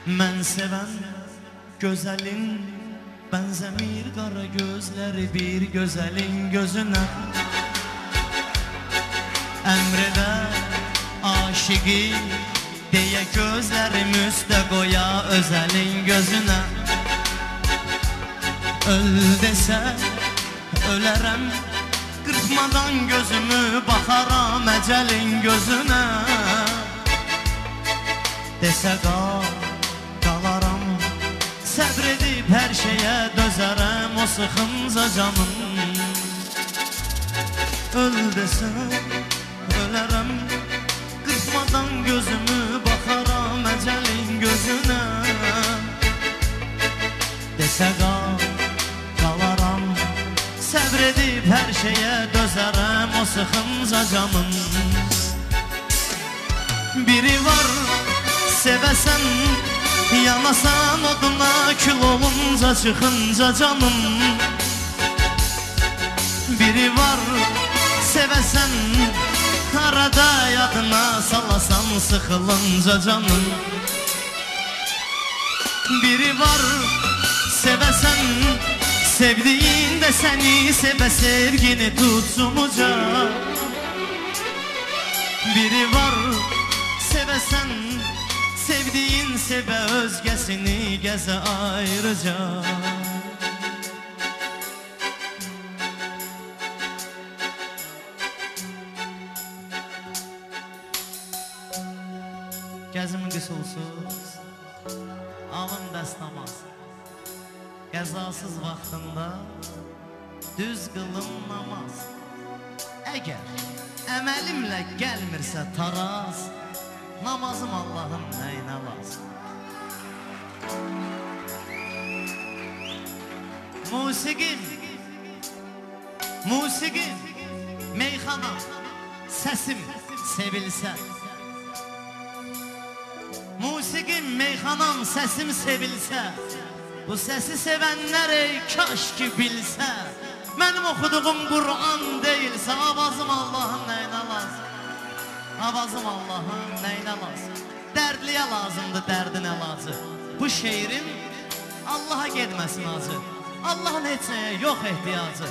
Mən sevən gözəlin bənzəmir qara gözləri bir gözəlin gözünə. Əmr elə aşiqi deyə gözlərim üstə qoya özəlin gözünə. Öl desə ölərəm, qırpmadan gözümü baxaram əcəlin gözünə. Desə qalaram, səbr edib hər şeyə dözərəm o sıxınca canım. Öl desə ölərəm, qırpmadan gözümü baxaram əcəlin gözünə. Desə qalaram, səbr edib hər şeyə dözərəm o sıxınca canım. Biri var sevəsən, yanasan oduna kül olunca çıxınca canım. Biri var sevəsən, arada yadına salasan sıxılınca canım. Biri var sevəsən, sevdiğin de səni sevə sevgini tutsun uca. Biri var sevəsən, sevdiğin sevə özgəsini gəzə ayrıca. Gəzim qısulsuz, alın dəstəmaz, qəzasız vaxtında düz qılım namaz. Əgər əməlimlə gəlmirsə taraz, namazım Allahın nəyinə lazım? Musiqim, meyxana, səsim sevilsə. Musiqim, meyxanam, səsim sevilsə, bu səsi sevənlər ey kaş ki bilsə. Mənim oxuduğum Qur'an deyilsə, avazım Allahın nəyinə lazım? Avazım Allahın nəyinə lazım? Dərdliyə lazımdır, dərdin əlacı. Bu şeirim Allaha gedməsin acı, Allahın heç nəyə yox ehtiyacı.